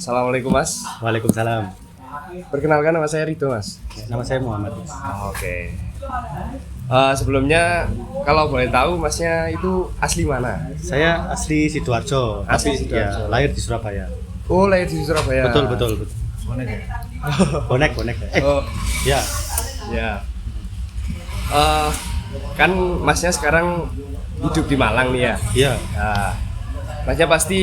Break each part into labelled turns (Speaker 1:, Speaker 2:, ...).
Speaker 1: Assalamualaikum Mas.
Speaker 2: Waalaikumsalam.
Speaker 1: Perkenalkan nama saya Rido Mas.
Speaker 2: Nama saya Muhammad.
Speaker 1: Oke. Sebelumnya kalau boleh tahu Masnya itu asli mana?
Speaker 2: Saya asli Sidoarjo,
Speaker 1: Asli
Speaker 2: tapi
Speaker 1: Sidoarjo.
Speaker 2: ya, lahir di Surabaya.
Speaker 1: Oh, lahir di Surabaya.
Speaker 2: Betul. Bonek.
Speaker 1: Oh,
Speaker 2: Ya.
Speaker 1: ya. Kan Masnya sekarang hidup di Malang nih ya.
Speaker 2: Iya.
Speaker 1: Nah, Masnya pasti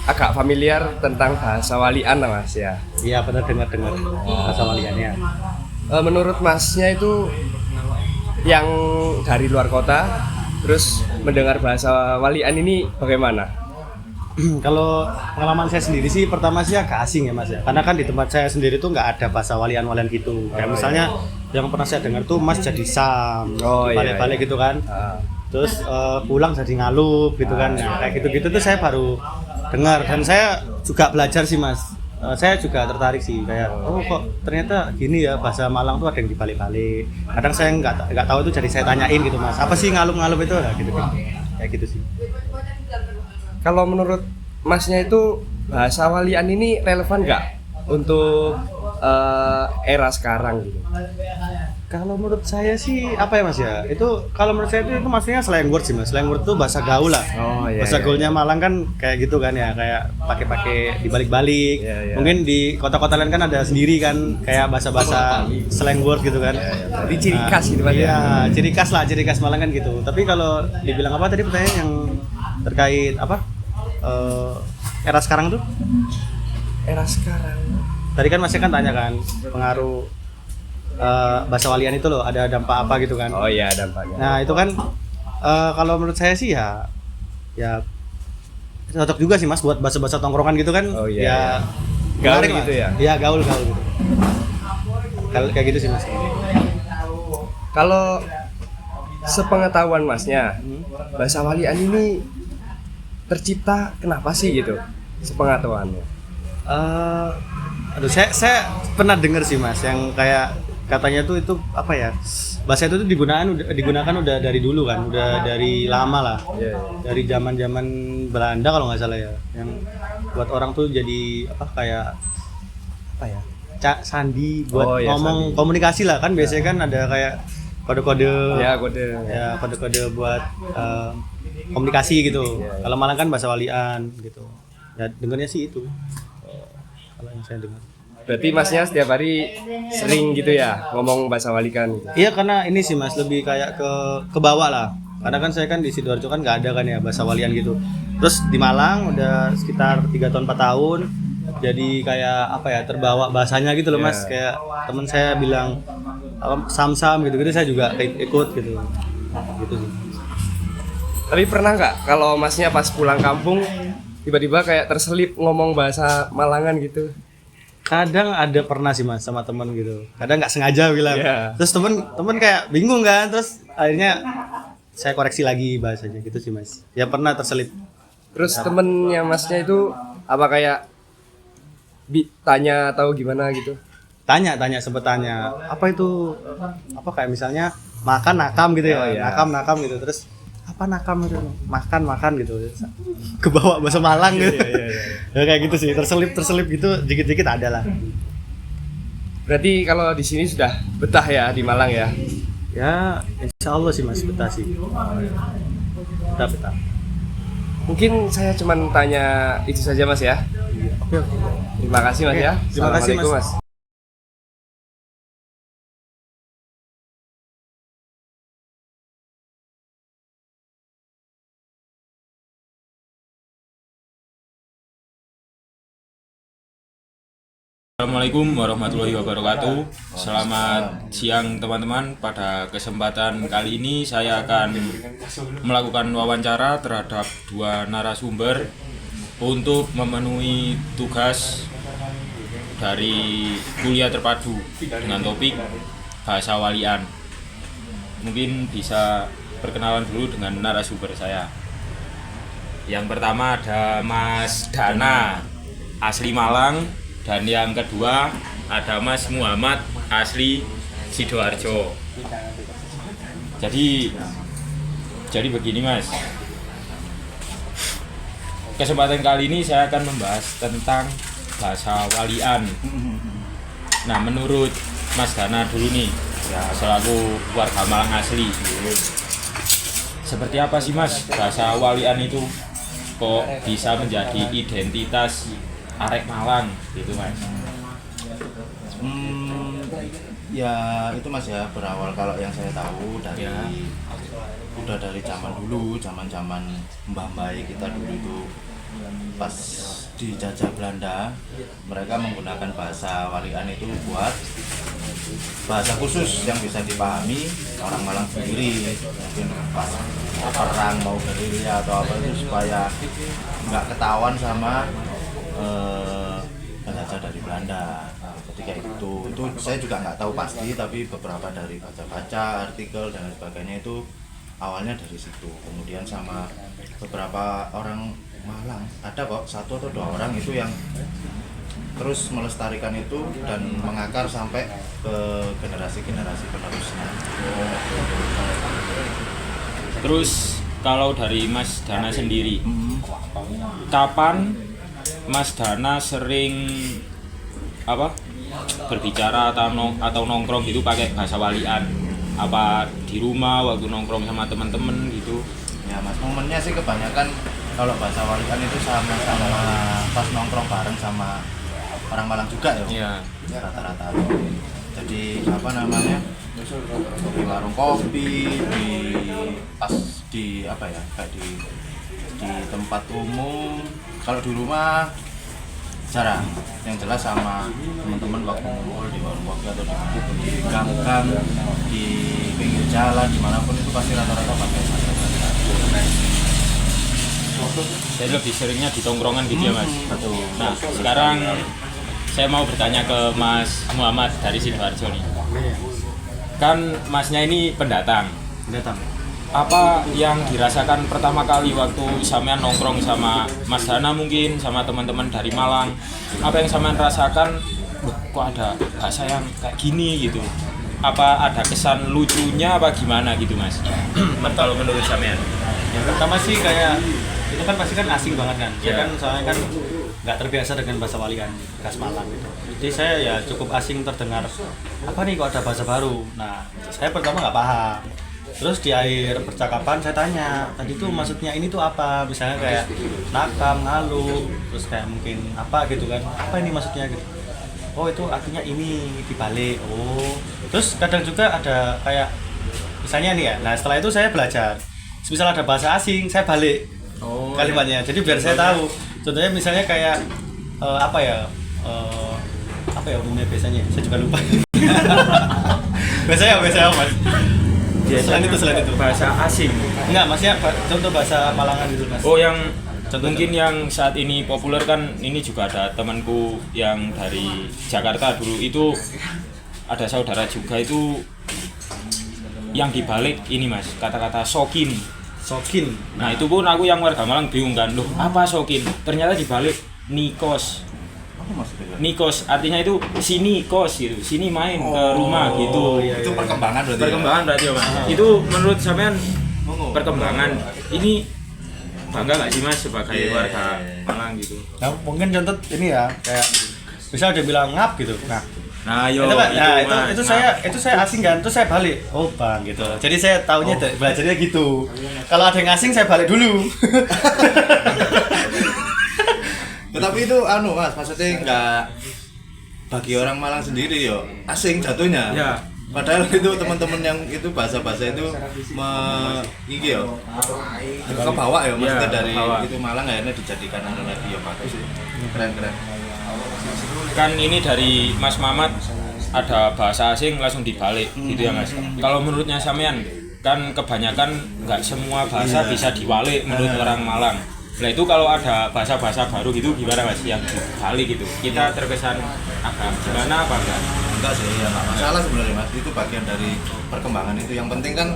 Speaker 1: agak familiar tentang bahasa Walian lah Mas ya.
Speaker 2: Iya, pernah dengar bahasa waliannya.
Speaker 1: Menurut Masnya itu yang dari luar kota terus mendengar bahasa Walian ini bagaimana?
Speaker 2: Kalau pengalaman saya sendiri sih pertama sih agak asing ya Mas ya. Karena kan di tempat saya sendiri tuh nggak ada bahasa walian-walian gitu. Kayak misalnya yang pernah saya dengar tuh Mas jadi Sam, balik-balik gitu kan. Terus pulang jadi ngalup gitu kan. Nah, kayak gitu-gitu tuh saya baru dengar dan saya juga belajar sih Mas. Saya juga tertarik sih kayak kok ternyata gini ya bahasa Malang tuh ada yang dibalik-balik. Kadang saya nggak tahu itu jadi saya tanyain gitu Mas. Apa sih ngalup-ngalup itu? Nah, gitu. Kayak gitu sih.
Speaker 1: Kalau menurut Masnya itu bahasa Walian ini relevan nggak untuk era sekarang gitu?
Speaker 2: Kalau menurut saya sih apa ya Mas ya? Itu kalau menurut saya itu maksudnya slang word sih Mas. Slang word itu bahasa gaul lah.
Speaker 1: Oh iya.
Speaker 2: Bahasa gaulnya Malang kan kayak gitu kan ya, kayak pakai dibalik-balik.
Speaker 1: Iya.
Speaker 2: Mungkin di kota-kota lain kan ada sendiri kan kayak bahasa-bahasa slang word gitu kan.
Speaker 1: Jadi ciri khas gitu Mas ya.
Speaker 2: Iya, ciri khas Malang kan gitu. Tapi kalau dibilang apa tadi pertanyaan yang terkait apa? Era sekarang tuh?
Speaker 1: Era sekarang.
Speaker 2: Tadi kan Masnya kan tanya kan pengaruh bahasa walian itu loh, ada dampak apa gitu kan?
Speaker 1: Oh iya, dampaknya.
Speaker 2: Nah itu kan kalau menurut saya sih ya cocok juga sih Mas buat bahasa-bahasa tongkrongan gitu kan.
Speaker 1: Oh iya,
Speaker 2: ya
Speaker 1: gaul
Speaker 2: menarik
Speaker 1: gitu
Speaker 2: lah.
Speaker 1: ya?
Speaker 2: Iya gaul gitu. Kayak gitu sih Mas.
Speaker 1: Kalau sepengetahuan Masnya, bahasa Walian ini tercipta kenapa sih gitu? Sepengetahuannya.
Speaker 2: Aduh saya pernah dengar sih Mas yang kayak katanya tuh itu apa ya, bahasa itu tuh digunakan udah dari dulu kan, udah dari lama lah.
Speaker 1: Iya.
Speaker 2: Dari zaman Belanda kalau nggak salah ya, yang buat orang tuh jadi apa ya, sandi buat ngomong
Speaker 1: sandi.
Speaker 2: komunikasi lah kan. Biasanya kan ada kayak kode-kode kode-kode buat komunikasi gitu.
Speaker 1: Iya.
Speaker 2: Kalau Malang kan bahasa walian gitu ya, dengarnya sih itu kalau yang saya dengar.
Speaker 1: Berarti Masnya setiap hari sering gitu ya ngomong bahasa Walian gitu.
Speaker 2: Iya, karena ini sih Mas lebih kayak ke bawah lah. Karena kan saya kan di Sidoarjo kan nggak ada kan ya bahasa walian gitu. Terus di Malang udah sekitar 3 tahun 4 tahun. Jadi kayak apa ya, terbawa bahasanya gitu loh Mas. Kayak teman saya bilang sam-sam gitu-gitu, saya juga ikut gitu. Gitu sih.
Speaker 1: Tapi pernah nggak kalau Masnya pas pulang kampung tiba-tiba kayak terselip ngomong bahasa Malangan gitu?
Speaker 2: Kadang ada pernah sih Mas sama teman gitu. Kadang nggak sengaja bilang.
Speaker 1: Yeah.
Speaker 2: Terus temen kayak bingung kan. Terus akhirnya saya koreksi lagi bahasanya gitu sih Mas. Ya pernah terselip.
Speaker 1: Terus temennya Masnya itu apa kayak tanya atau gimana gitu?
Speaker 2: Tanya sempet tanya apa itu, apa kayak misalnya makan nakam gitu ya.
Speaker 1: Oh, iya.
Speaker 2: Nakam gitu. Terus apa nakam itu, makan gitu, kebawa bahasa Malang gitu. Ya kayak gitu sih, terselip gitu, dikit-dikit ada lah.
Speaker 1: Berarti kalau di sini sudah betah ya di Malang ya?
Speaker 2: Ya insya Allah sih Mas, betah sih. Betah.
Speaker 1: Mungkin saya cuma tanya itu saja Mas ya.
Speaker 2: Oke.
Speaker 1: Terima kasih Mas ya.
Speaker 2: Terima kasih, Mas.
Speaker 1: Assalamualaikum, Mas.
Speaker 3: Assalamualaikum warahmatullahi wabarakatuh. Selamat siang teman-teman. Pada kesempatan kali ini saya akan melakukan wawancara terhadap 2 narasumber untuk memenuhi tugas dari kuliah terpadu dengan topik bahasa walian. Mungkin bisa perkenalan dulu dengan narasumber saya. Yang pertama ada Mas Dana, asli Malang. Dan yang kedua ada Mas Muhammad, asli Sidoarjo. Jadi begini Mas, kesempatan kali ini saya akan membahas tentang bahasa walian. Nah, menurut Mas Dana dulu nih, ya selaku warga Malang asli, seperti apa sih Mas bahasa walian itu kok bisa menjadi identitas arek Malang gitu Mas?
Speaker 4: Ya itu Mas ya, berawal kalau yang saya tahu dari udah dari zaman dulu, zaman mbah-mbah kita dulu itu pas dijajah Belanda, mereka menggunakan bahasa walian itu buat bahasa khusus yang bisa dipahami orang Malang sendiri. Mungkin pas perang mau gerilya atau apa itu supaya nggak ketahuan sama penjajah dari Belanda. Ketika itu saya juga nggak tahu pasti, tapi beberapa dari baca-baca artikel dan sebagainya itu awalnya dari situ. Kemudian sama beberapa orang Malang, ada kok 1 atau 2 orang itu yang terus melestarikan itu dan mengakar sampai ke generasi-generasi penerusnya.
Speaker 3: Terus kalau dari Mas Dana sendiri, kapan Mas Dana sering berbicara atau nongkrong gitu pakai bahasa walian? Apa di rumah waktu nongkrong sama teman-teman gitu?
Speaker 4: Ya Mas, momennya sih kebanyakan kalau bahasa walian itu sama-sama pas nongkrong bareng sama orang Malang juga ya.
Speaker 3: Iya.
Speaker 4: Rata-rata. Jadi apa namanya? Di warung kopi, kayak di tempat umum. Kalau di rumah jarang. Yang jelas sama teman-teman waktu ngumpul di warung kopi atau di gang-gang, di pinggir jalan, dimanapun itu pasti rata-rata pakai bahasa walian.
Speaker 3: Jadi lebih seringnya di tongkrongan gitu ya Mas?
Speaker 4: Betul.
Speaker 3: Nah, sekarang saya mau bertanya ke Mas Muhammad dari Sidoarjo nih. Kan Masnya ini pendatang. Apa yang dirasakan pertama kali waktu sampean nongkrong sama Mas Dana mungkin, sama teman-teman dari Malang? Apa yang sampean rasakan, kok ada bahasa yang kayak gini gitu? Apa ada kesan lucunya apa gimana gitu Mas? Kalau menurut sampean?
Speaker 2: Yang pertama sih kayak itu kan pasti kan asing banget kan. Saya kan soalnya kan nggak terbiasa dengan bahasa walian khas Malang gitu. Jadi saya ya cukup asing terdengar apa nih kok ada bahasa baru. Nah, saya pertama nggak paham. Terus di akhir percakapan saya tanya, tadi tuh maksudnya ini tuh apa? Misalnya kayak nakam, ngalu, terus kayak mungkin apa gitu kan. Apa ini maksudnya gitu. Oh, itu artinya ini dibalik. Oh. Terus kadang juga ada kayak misalnya nih ya. Nah, setelah itu saya belajar. Misal ada bahasa asing, saya balik kalimatnya. Jadi biar saya tahu. Contohnya misalnya kayak apa ya umumnya biasanya. Saya juga lupa. biasanya Mas. Selain itu
Speaker 3: bahasa asing.
Speaker 2: Enggak, maksudnya contoh bahasa Malangan gitu Mas.
Speaker 3: Oh, yang mungkin yang saat ini populer kan, ini juga ada temanku yang dari Jakarta dulu itu ada saudara juga itu yang dibalik ini Mas, kata-kata sokin. Nah, itu pun aku yang warga Malang bingung kan, loh apa sokin? Ternyata dibalik nikos.
Speaker 4: Apa maksudnya?
Speaker 3: Nikos artinya itu sini kos gitu, sini main ke rumah gitu.
Speaker 2: Iya,
Speaker 4: Itu perkembangan berarti.
Speaker 3: Perkembangan berarti ya Mas. Itu menurut sampean perkembangan ini bangga nggak sih Mas sebagai warga Malang gitu?
Speaker 2: Nah, mungkin contoh ini ya, kayak misal dia bilang ngap gitu.
Speaker 3: Nah, yo,
Speaker 2: itu saya asing kan, terus saya balik. Oh, Bang gitu. Jadi saya taunya belajarnya gitu. Kalau ada yang asing saya balik dulu.
Speaker 4: Tetapi itu Mas, maksudnya enggak bagi orang Malang sendiri yo asing jatuhnya.
Speaker 3: Ya.
Speaker 4: Padahal itu teman-teman yang itu bahasa-bahasa itu iki yo kebawa ya maksudnya dari
Speaker 3: kebawa.
Speaker 4: itu Malang akhirnya dijadikan lagi ya bagus sih. Keren.
Speaker 3: Kan ini dari Mas Mamat ada bahasa asing langsung dibalik gitu ya Mas. Kalau menurutnya sampean kan kebanyakan nggak semua bahasa bisa diwalik menurut orang Malang. Nah itu kalau ada bahasa-bahasa baru gitu gimana Mas yang dibalik gitu? Kita terkesan agak gimana apa enggak?
Speaker 4: Enggak sih, ya nggak masalah sebenarnya Mas. Itu bagian dari perkembangan itu. Yang penting kan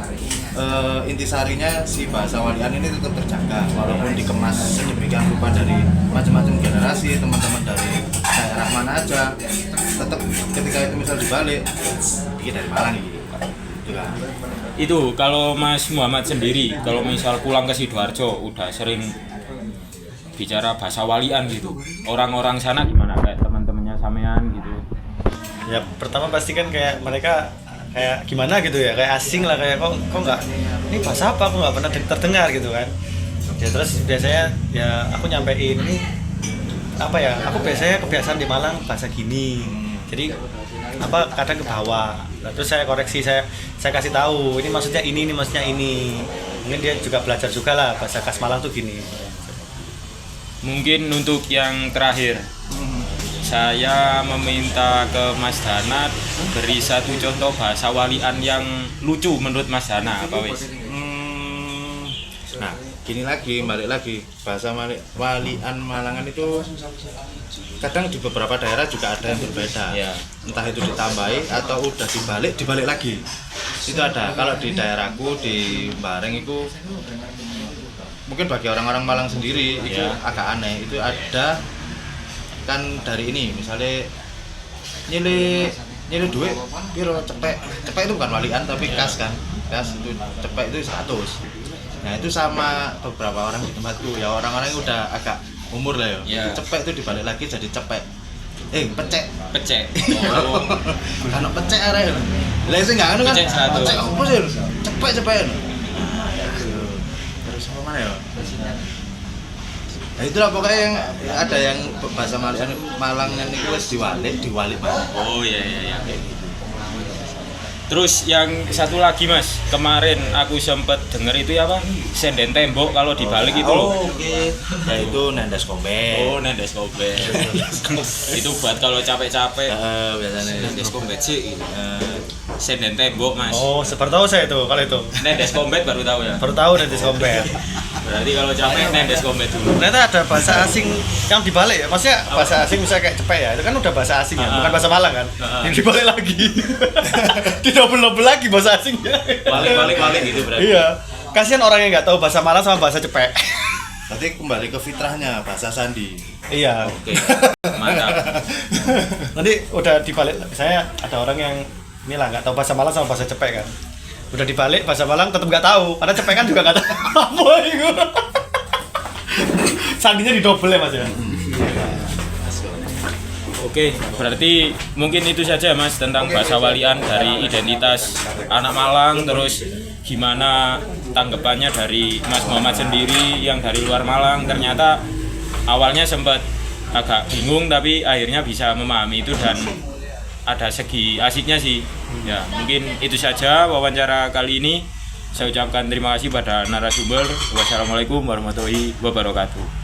Speaker 4: intisarinya si bahasa walian ini tetap terjaga walaupun dikemas sedemikian rupa dari macam-macam generasi, teman-teman dari daerah mana aja, tetap ketika itu misal dibalik, ini dari Malang ini. Itu kan.
Speaker 3: Itu kalau Mas Muhammad sendiri kalau misal pulang ke Sidoarjo udah sering bicara bahasa walian gitu, orang-orang sana gimana, kayak keramaian gitu?
Speaker 2: Ya pertama pasti kan kayak mereka kayak gimana gitu ya, kayak asing lah, kayak kok nggak, ini bahasa apa, aku nggak pernah terdengar gitu kan. Ya terus biasanya ya aku nyampein ini apa ya, aku biasanya kebiasaan di Malang bahasa gini, jadi apa kadang ke bawah. Nah, terus saya koreksi, saya kasih tahu ini maksudnya ini maksudnya ini. Mungkin dia juga belajar juga lah bahasa khas Malang tuh gini.
Speaker 3: Mungkin untuk yang terakhir, saya meminta ke Mas Dana beri satu contoh bahasa walian yang lucu menurut Mas Dana, apa wis?
Speaker 4: Nah, gini lagi, balik lagi, bahasa walian Malangan itu kadang di beberapa daerah juga ada yang berbeda.
Speaker 3: Ya.
Speaker 4: Entah itu ditambahi atau udah dibalik lagi. Itu ada. Kalau di daerahku di Bareng itu mungkin bagi orang-orang Malang sendiri itu agak aneh. Itu ada kan dari ini, misalnya nyile duit piro cepek itu bukan walian tapi kas kan, kas itu cepek itu 100. Nah itu sama beberapa orang di tempatku ya, orang-orang yang udah agak umur lah ya. Cepek itu dibalik lagi jadi cepek, pecek
Speaker 3: Oh.
Speaker 4: kan pecek arek lah sing enggak kan
Speaker 3: Pecek 100.
Speaker 4: pecek opo sih cepek terus apa mana ya. Nah itulah pokoknya yang ada yang bahasa Malangan itu wis diwalik Mas.
Speaker 3: Oh iya. Terus yang satu lagi Mas, kemarin aku sempet denger itu ya apa? Senden tembok kalau dibalik itu loh.
Speaker 4: Oke. Ya itu nendes kombek.
Speaker 3: Oh, nendes kombek. Itu buat kalau capek-capek.
Speaker 4: Biasanya
Speaker 3: Nendes kombek sih gitu. Senden tembok Mas.
Speaker 2: Oh, seperti tahu saya itu kalau itu.
Speaker 3: Nendes kombek baru tahu ya.
Speaker 2: Baru tahu nanti kompet.
Speaker 3: Berarti kalau capek nendes kombek dulu.
Speaker 2: Ternyata ada bahasa asing yang dibalik ya. Maksudnya bahasa asing misalnya kayak cepet ya, itu kan udah bahasa asing ya, bukan bahasa Malang kan. Yang dibalik lagi. Double lagi bahasa asingnya.
Speaker 3: Balik gitu berarti.
Speaker 2: Iya. Kasihan orang yang nggak tahu bahasa Malang sama bahasa cepek.
Speaker 4: Berarti kembali ke fitrahnya bahasa sandi.
Speaker 2: Iya.
Speaker 3: Oke. Mantap.
Speaker 2: Nanti udah dibalik. Saya ada orang yang ini lah nggak tahu bahasa Malang sama bahasa cepek kan. Udah dibalik bahasa Malang tetap nggak tahu. Karena cepek kan juga nggak tahu apa itu. Sandinya didobel ya Mas ya.
Speaker 3: Oke, berarti mungkin itu saja Mas tentang bahasa walian dari identitas anak Malang, terus gimana tanggapannya dari Mas Muhammad sendiri yang dari luar Malang. Ternyata awalnya sempat agak bingung tapi akhirnya bisa memahami itu dan ada segi asiknya sih. Ya, mungkin itu saja wawancara kali ini. Saya ucapkan terima kasih pada narasumber. Wassalamualaikum warahmatullahi wabarakatuh.